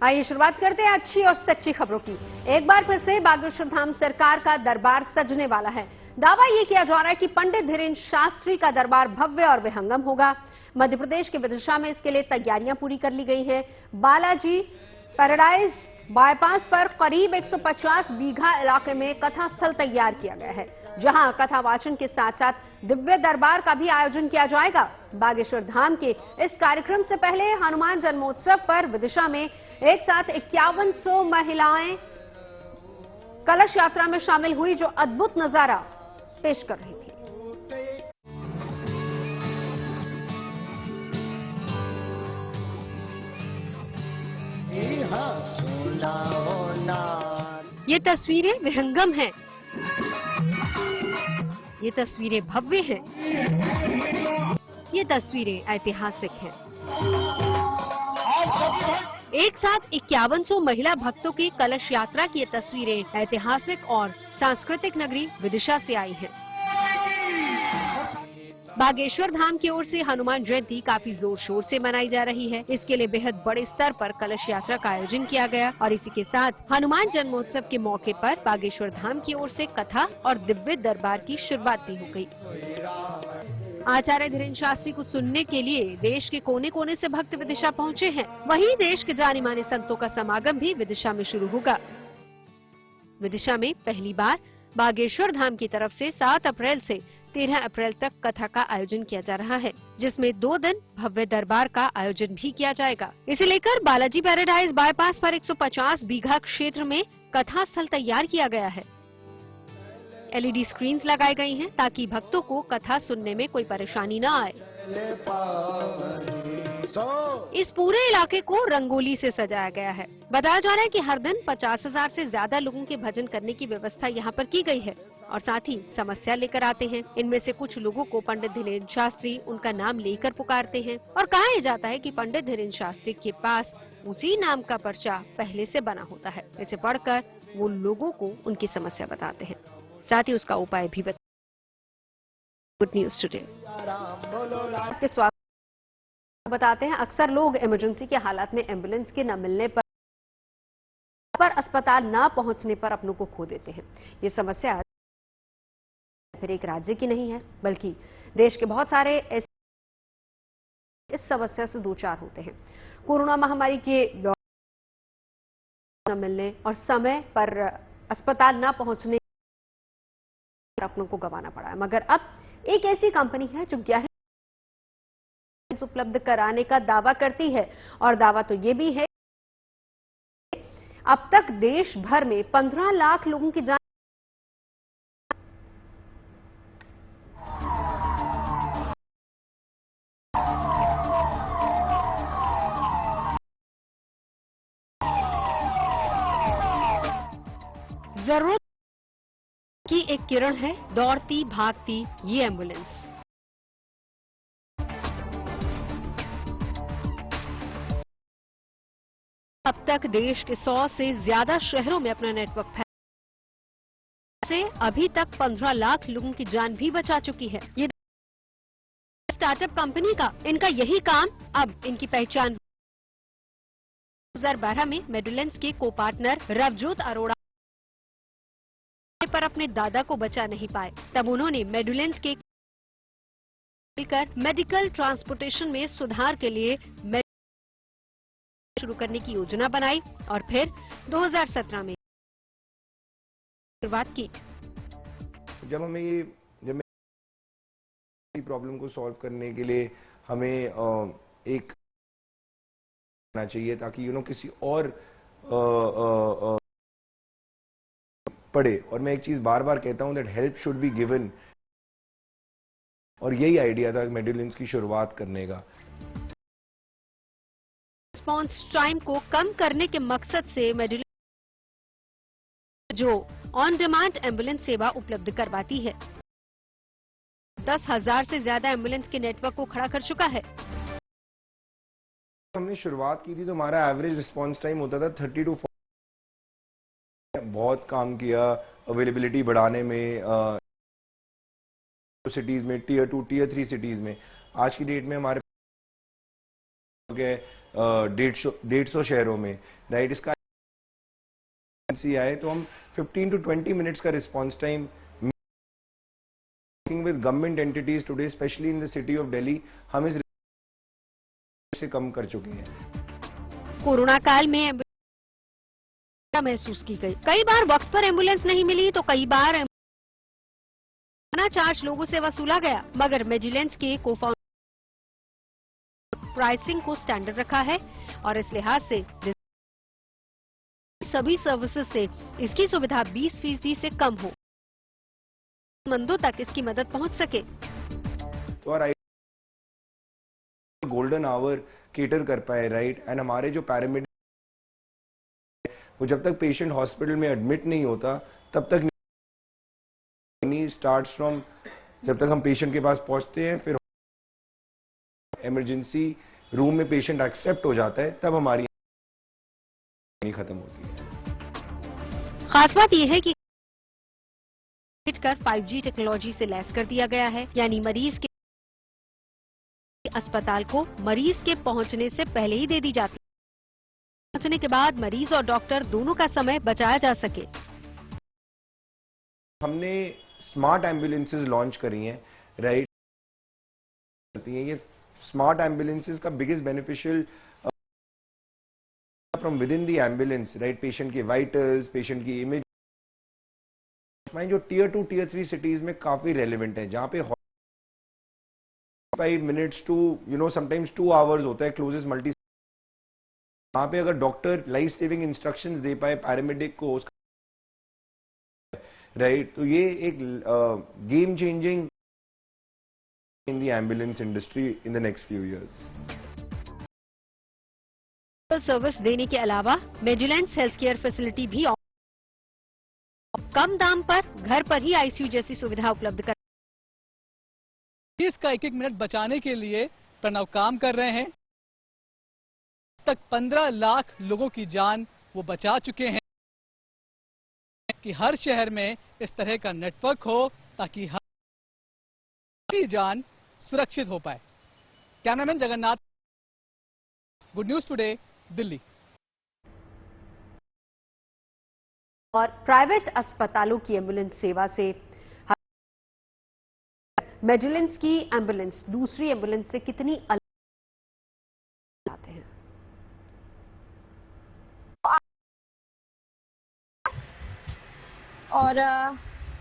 आइए शुरुआत करते हैं अच्छी और सच्ची खबरों की। एक बार फिर से बागेश्वर धाम सरकार का दरबार सजने वाला है। दावा ये किया जा रहा है कि पंडित धीरेन्द्र शास्त्री का दरबार भव्य और विहंगम होगा। मध्य प्रदेश के विदिशा में इसके लिए तैयारियां पूरी कर ली गई हैं। बालाजी पैराडाइज बाईपास पर करीब 150 बीघा इलाके में कथा स्थल तैयार किया गया है, जहां कथा वाचन के साथ साथ दिव्य दरबार का भी आयोजन किया जाएगा। बागेश्वर धाम के इस कार्यक्रम से पहले हनुमान जन्मोत्सव पर विदिशा में एक साथ 5100 महिलाएं कलश यात्रा में शामिल हुई, जो अद्भुत नजारा पेश कर रही थी। ये तस्वीरें विहंगम हैं, ये तस्वीरें भव्य हैं, ये तस्वीरें ऐतिहासिक हैं। एक साथ 5100 महिला भक्तों की कलश यात्रा की ये तस्वीरें ऐतिहासिक और सांस्कृतिक नगरी विदिशा से आई हैं। बागेश्वर धाम की ओर से हनुमान जयंती काफी जोर शोर से मनाई जा रही है। इसके लिए बेहद बड़े स्तर पर कलश यात्रा का आयोजन किया गया और इसी के साथ हनुमान जन्मोत्सव के मौके पर बागेश्वर धाम की ओर से कथा और दिव्य दरबार की शुरुआत भी हो गई। आचार्य धीरेन्द्र शास्त्री को सुनने के लिए देश के कोने कोने से भक्त विदिशा पहुंचे हैं। वहीं देश के जाने माने संतों का समागम भी विदिशा में शुरू होगा। विदिशा में पहली बार बागेश्वर धाम की तरफ से 7 अप्रैल से 13 अप्रैल तक कथा का आयोजन किया जा रहा है, जिसमें 2 दिन भव्य दरबार का आयोजन भी किया जाएगा। इसे लेकर बालाजी पैराडाइज बाईपास पर 150 बीघा क्षेत्र में कथा स्थल तैयार किया गया है। LED स्क्रीन्स लगाई गई हैं ताकि भक्तों को कथा सुनने में कोई परेशानी न आए। इस पूरे इलाके को रंगोली से सजाया गया है। बताया जा रहा है कि हर दिन 50,000 से ज्यादा लोगों के भजन करने की व्यवस्था यहाँ पर की गई है और साथ ही समस्या लेकर आते हैं। इनमें से कुछ लोगों को पंडित धीरेन्द्र शास्त्री उनका नाम लेकर पुकारते हैं और कहा जाता है कि पंडित धीरेन्द्र शास्त्री के पास उसी नाम का पर्चा पहले से बना होता है। इसे पढ़कर वो लोगों को उनकी समस्या बताते हैं, साथ ही उसका उपाय भी बताते हैं। गुड न्यूज टुडे के स्वास्थ्य बताते हैं, अक्सर लोग इमरजेंसी के हालात में एम्बुलेंस के न मिलने पर अस्पताल न पहुंचने पर अपनों को खो देते हैं। ये समस्या फिर एक राज्य की नहीं है, बल्कि देश के बहुत सारे इस समस्या से दो चार होते हैं। कोरोना महामारी के दौरान न मिलने और समय पर अस्पताल न पहुंचने पर अपनों को गंवाना पड़ा है, मगर अब एक ऐसी कंपनी है जो गहरी उपलब्ध कराने का दावा करती है और दावा तो ये भी है अब तक देश भर में 15 लाख लोगों की जान जरूरत की एक किरण है दौड़ती भागती ये एम्बुलेंस। अब तक देश के 100 से ज्यादा शहरों में अपना नेटवर्क फैला से अभी तक 15 लाख लोगों की जान भी बचा चुकी है। ये स्टार्टअप कंपनी का इनका यही काम। अब इनकी पहचान 2012 में मेडुलेंस के को पार्टनर रवजोत अरोड़ा पर अपने दादा को बचा नहीं पाए, तब उन्होंने मेडुलेंस के मेडिकल ट्रांसपोर्टेशन में सुधार के लिए शुरू करने की योजना बनाई और फिर 2017 में शुरुआत की। जब प्रॉब्लम को सॉल्व करने के लिए हमें एक करना चाहिए ताकि किसी और पढ़े। और मैं एक चीज बार बार कहता हूं that help should be given, और यही आइडिया था मेडुलेंस की शुरुआत करने का। रिस्पॉन्स टाइम को कम करने के मकसद से मेडुलेंस जो ऑन डिमांड एम्बुलेंस सेवा उपलब्ध करवाती है 10,000 से ज्यादा एम्बुलेंस के नेटवर्क को खड़ा कर चुका है। हमने शुरुआत की थी तो हमारा एवरेज रिस्पॉन्स टाइम होता था 30 to 40। बहुत काम किया अवेलेबिलिटी बढ़ाने में, सिटीज में, Tier 2, Tier 3 सिटीज में। आज की डेट में हमारे 150 शहरों में, राइट। इसका आए तो हम 15 to 20 मिनट्स का response time with government entities today, specially in the city of Delhi, हम इस से कम कर चुके हैं। कोरोना काल में महसूस की गई। कई बार वक्त पर एम्बुलेंस नहीं मिली तो कई बार बिना चार्ज लोगों से वसूला गया, मगर मेजिलेंस के को-फाउंडर प्राइसिंग को स्टैंडर्ड रखा है और इस लिहाज से सभी सर्विसेज से इसकी सुविधा 20% से कम हो, मंदों तक इसकी मदद पहुंच सके। तो और गोल्डन आवर केटर कर पाए, राइट। एंड हमारे जो पैरामेडिक, वो जब तक पेशेंट हॉस्पिटल में एडमिट नहीं होता तब तक नहीं, स्टार्ट्स फ्रॉम जब तक हम पेशेंट के पास पहुंचते हैं, फिर इमरजेंसी रूम में पेशेंट एक्सेप्ट हो जाता है, तब हमारी खत्म होती है। खास बात यह है कि कर 5G टेक्नोलॉजी से लैस कर दिया गया है, यानी मरीज के अस्पताल को मरीज के पहुंचने से पहले ही दे दी जाती है, पहुंचने के बाद मरीज और डॉक्टर दोनों का समय बचाया जा सके। हमने स्मार्ट एम्बुलेंसेज लॉन्च करी हैं, राइट। ये स्मार्ट एम्बुलेंसेज का biggest beneficial from with in the ambulance, right. Patient के वाइटल्स, पेशेंट की इमेज जो टियर 2 टियर 3 सिटीज में काफी रेलिवेंट है, जहां पे 5 मिनट्स टू समटाइम्स 2 आवर्स होता है क्लोजेस्ट मल्टी। वहां पे अगर डॉक्टर लाइफ सेविंग इंस्ट्रक्शंस दे पाए पैरामेडिक को, राइट, तो ये एक game changing in the ambulance industry in the next few years. Service देने के अलावा मेजिलेंस हेल्थ केयर फैसिलिटी भी कम दाम पर घर पर ही आईसीयू जैसी सुविधा उपलब्ध कर, इसका एक मिनट बचाने के लिए प्रणव काम कर रहे हैं। तक 15 लाख लोगों की जान वो बचा चुके हैं कि हर शहर में इस तरह का नेटवर्क हो ताकि हर की जान सुरक्षित हो पाए। Cameraman Jagannath, good news today, Delhi. और प्राइवेट अस्पतालों की एम्बुलेंस सेवा से मेजिलेंस की एम्बुलेंस दूसरी एम्बुलेंस से कितनी अलग आते हैं। और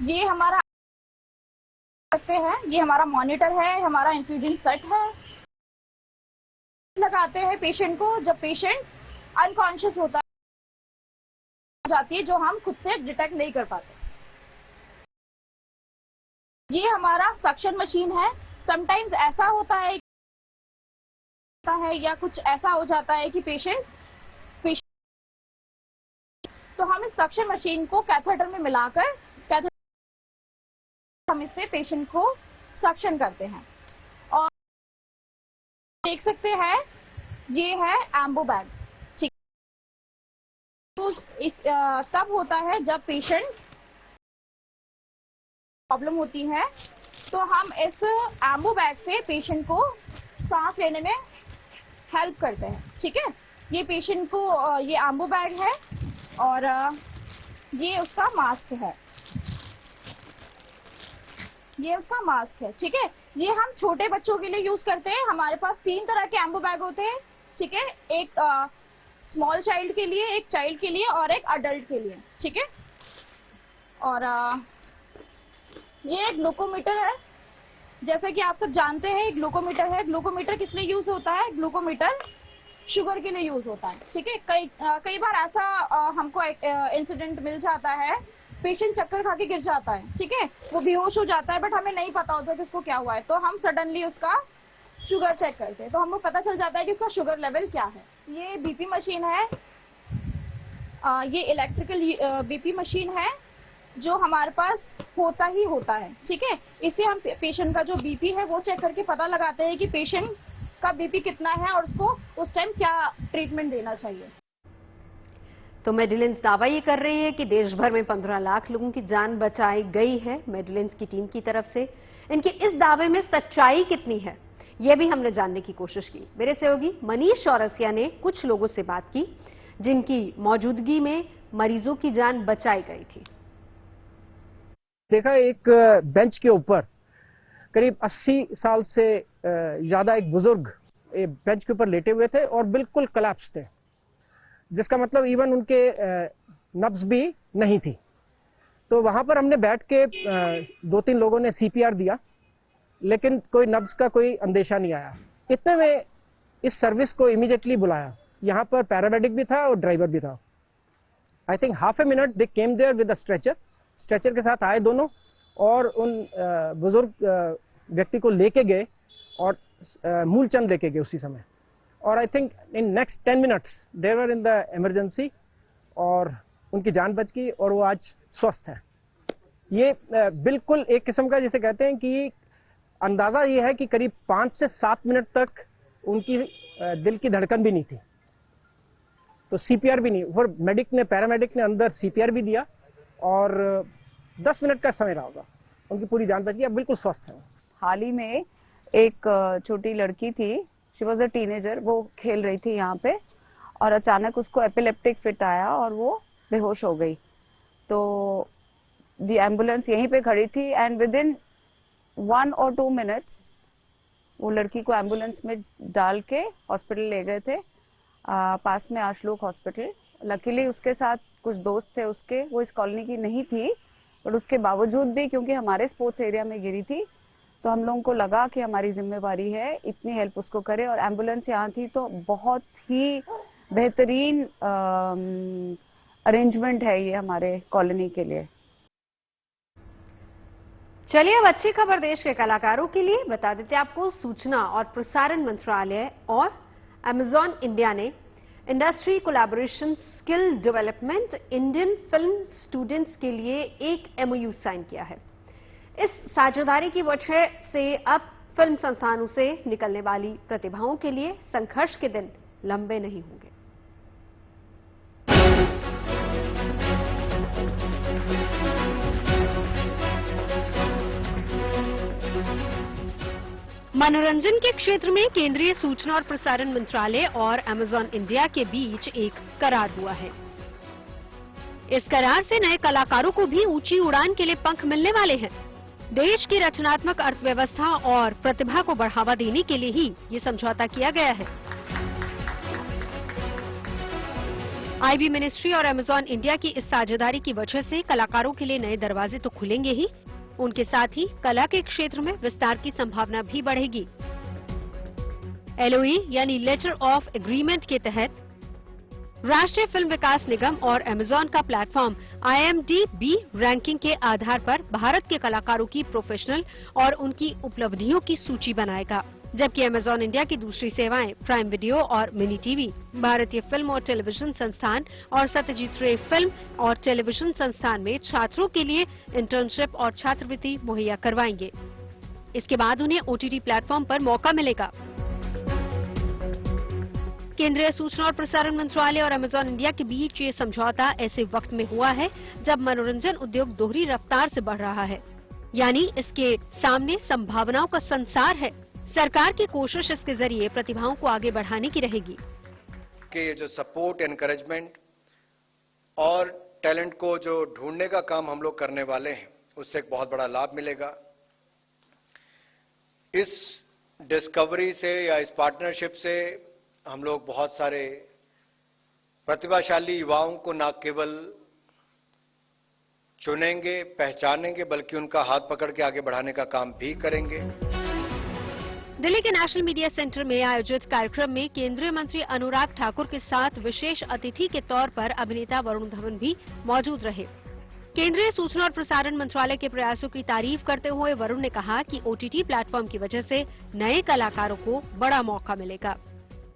ये हमारा सकते हैं, ये हमारा मॉनिटर है, हमारा इंफ्यूजन सेट है। लगाते हैं पेशेंट को जब पेशेंट अनकॉन्शियस होता जाती है, जो हम खुद से डिटेक्ट नहीं कर पाते। ये हमारा सक्शन मशीन है। समटाइम्स ऐसा होता है या कुछ ऐसा हो जाता है कि पेशेंट तो हम इस सक्शन मशीन को कैथेटर में मिलाकर हम इससे पेशेंट को सक्शन करते हैं। और देख सकते हैं ये है एम्बो बैग। ठीक, तो इस तब होता है जब पेशेंट प्रॉब्लम होती है, तो हम इस एम्बो बैग से पेशेंट को सांस लेने में हेल्प करते हैं। ठीक है, ये पेशेंट को ये एम्बो बैग है और ये उसका मास्क है, ये उसका मास्क है। ठीक है, ये हम छोटे बच्चों के लिए यूज करते हैं। हमारे पास 3 तरह के एम्बो बैग होते हैं। ठीक है, एक स्मॉल चाइल्ड के लिए, एक चाइल्ड के लिए और एक अडल्ट के लिए। ठीक है, और ये ग्लूकोमीटर है। जैसे कि आप सब जानते हैं ग्लूकोमीटर है। ग्लूकोमीटर किस लिए यूज होता है? ग्लूकोमीटर शुगर के लिए यूज होता है। ठीक है, कई बार ऐसा हमको इंसिडेंट मिल जाता है, पेशेंट चक्कर खा के गिर जाता है। ठीक है, वो बेहोश हो जाता है, बट हमें नहीं पता होता कि उसको क्या हुआ है, तो हम सडनली उसका शुगर चेक करते हैं, तो हमको पता चल जाता है कि उसका शुगर लेवल क्या है। ये बीपी मशीन है, ये इलेक्ट्रिकल बीपी मशीन है जो हमारे पास होता ही होता है। ठीक है, इससे हम पेशेंट का जो बीपी है वो चेक करके पता लगाते हैं कि पेशेंट का बीपी कितना है और उसको उस टाइम क्या ट्रीटमेंट देना चाहिए। तो मेडिलेंस दावा ये कर रही है कि देश भर में 15 लाख लोगों की जान बचाई गई है मेडिलेंस की टीम की तरफ से। इनके इस दावे में सच्चाई कितनी है, यह भी हमने जानने की कोशिश की। मेरे सहयोगी मनीष चौरसिया ने कुछ लोगों से बात की जिनकी मौजूदगी में मरीजों की जान बचाई गई थी। देखा एक बेंच के ऊपर करीब 80 साल से ज्यादा एक बुजुर्ग बेंच के ऊपर लेटे हुए थे और बिल्कुल कोलैप्स थे, जिसका मतलब इवन उनके नब्ज भी नहीं थी। तो वहां पर हमने बैठ के 2-3 लोगों ने सीपीआर दिया, लेकिन कोई नब्ज का कोई अंदेशा नहीं आया। इतने में इस सर्विस को इमीडिएटली बुलाया। यहाँ पर पैरामेडिक भी था और ड्राइवर भी था। I think half a minute they came there with a stretcher के साथ आए दोनों और उन बुजुर्ग व्यक्ति को लेके गए और मूलचंद लेके गए उसी समय। और I think in next 10 minutes they were in the emergency और उनकी जान बच गई और वो आज स्वस्थ है। ये बिल्कुल एक किस्म का जिसे कहते हैं कि अंदाजा ये है कि करीब 5 से 7 मिनट तक उनकी दिल की धड़कन भी नहीं थी, तो सीपीआर भी नहीं। और पैरामेडिक ने अंदर सीपीआर भी दिया और 10 मिनट का समय रहा होगा, उनकी पूरी जान बच गई, अब बिल्कुल स्वस्थ है। हाल ही में एक छोटी लड़की थी, शी वॉज अ टीनेजर, वो खेल रही थी यहाँ पे और अचानक उसको एपिलेप्टिक फिट आया और वो बेहोश हो गई। तो दी एम्बुलेंस यहीं पे खड़ी थी and with in 1 or 2 minutes वो लड़की को एम्बुलेंस में डाल के हॉस्पिटल ले गए थे, पास में आशलोक हॉस्पिटल। लकीली उसके साथ कुछ दोस्त थे उसके, वो इस कॉलोनी की नहीं थी, बट उसके बावजूद भी क्योंकि हमारे स्पोर्ट्स एरिया में गिरी थी तो हम लोगों को लगा कि हमारी जिम्मेवारी है इतनी हेल्प उसको करे। और एम्बुलेंस यहाँ थी तो बहुत ही बेहतरीन अरेंजमेंट है ये हमारे कॉलोनी के लिए। चलिए अब अच्छी खबर देश के कलाकारों के लिए बता देते हैं आपको। सूचना और प्रसारण मंत्रालय और अमेजॉन इंडिया ने industry collaboration skill development Indian film students के लिए एक एमओयू साइन किया है। इस साझेदारी की वजह से अब फिल्म संस्थानों से निकलने वाली प्रतिभाओं के लिए संघर्ष के दिन लंबे नहीं होंगे। मनोरंजन के क्षेत्र में केंद्रीय सूचना और प्रसारण मंत्रालय और अमेजॉन इंडिया के बीच एक करार हुआ है। इस करार से नए कलाकारों को भी ऊंची उड़ान के लिए पंख मिलने वाले हैं। देश की रचनात्मक अर्थव्यवस्था और प्रतिभा को बढ़ावा देने के लिए ही ये समझौता किया गया है। आईबी मिनिस्ट्री और अमेजॉन इंडिया की इस साझेदारी की वजह से कलाकारों के लिए नए दरवाजे तो खुलेंगे ही, उनके साथ ही कला के क्षेत्र में विस्तार की संभावना भी बढ़ेगी। एलओई यानी लेटर ऑफ एग्रीमेंट के तहत राष्ट्रीय फिल्म विकास निगम और अमेजॉन का प्लेटफॉर्म IMDb रैंकिंग के आधार पर भारत के कलाकारों की प्रोफेशनल और उनकी उपलब्धियों की सूची बनाएगा, जबकि अमेजॉन इंडिया की दूसरी सेवाएं प्राइम वीडियो और मिनी टीवी भारतीय फिल्म और टेलीविजन संस्थान और सत्यजीत रे फिल्म और टेलीविजन संस्थान में छात्रों के लिए इंटर्नशिप और छात्रवृत्ति मुहैया करवाएंगे। इसके बाद उन्हें OTT प्लेटफॉर्म पर मौका मिलेगा। केंद्रीय सूचना और प्रसारण मंत्रालय और अमेजॉन इंडिया के बीच ये समझौता ऐसे वक्त में हुआ है जब मनोरंजन उद्योग दोहरी रफ्तार से बढ़ रहा है, यानी इसके सामने संभावनाओं का संसार है। सरकार की कोशिश इसके जरिए प्रतिभाओं को आगे बढ़ाने की रहेगी। कि ये जो सपोर्ट, एनकरेजमेंट और टैलेंट को जो ढूंढने का काम हम लोग करने वाले हैं, उससे एक बहुत बड़ा लाभ मिलेगा। इस डिस्कवरी से या इस पार्टनरशिप से हम लोग बहुत सारे प्रतिभाशाली युवाओं को न केवल चुनेंगे, पहचानेंगे, बल्कि उनका हाथ पकड़ के आगे बढ़ाने का काम भी करेंगे। दिल्ली के नेशनल मीडिया सेंटर में आयोजित कार्यक्रम में केंद्रीय मंत्री अनुराग ठाकुर के साथ विशेष अतिथि के तौर पर अभिनेता वरुण धवन भी मौजूद रहे। केंद्रीय सूचना और प्रसारण मंत्रालय के प्रयासों की तारीफ करते हुए वरुण ने कहा कि OTT प्लेटफॉर्म की वजह से नए कलाकारों को बड़ा मौका मिलेगा।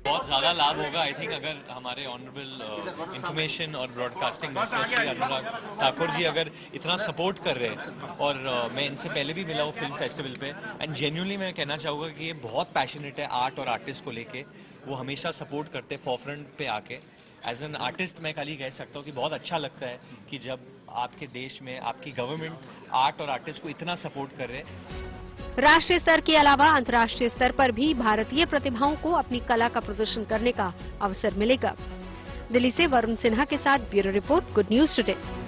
बहुत ज्यादा लाभ होगा। आई थिंक अगर हमारे ऑनरेबल इंफॉर्मेशन और ब्रॉडकास्टिंग मिनिस्टर श्री अनुराग ठाकुर जी अगर इतना सपोर्ट कर रहे हैं, और मैं इनसे पहले भी मिला हूँ फिल्म फेस्टिवल पे, एंड जेन्युइनली मैं कहना चाहूँगा कि ये बहुत पैशनेट है आर्ट और आर्टिस्ट को लेके। वो हमेशा सपोर्ट करते फोरफ्रंट पे आके। एज एन आर्टिस्ट मैं खाली कह सकता हूँ कि बहुत अच्छा लगता है कि जब आपके देश में आपकी गवर्नमेंट आर्ट और आर्टिस्ट को इतना सपोर्ट कर रहे हैं। राष्ट्रीय स्तर के अलावा अंतर्राष्ट्रीय स्तर पर भी भारतीय प्रतिभाओं को अपनी कला का प्रदर्शन करने का अवसर मिलेगा। दिल्ली से वरुण सिन्हा के साथ bureau report, good news today.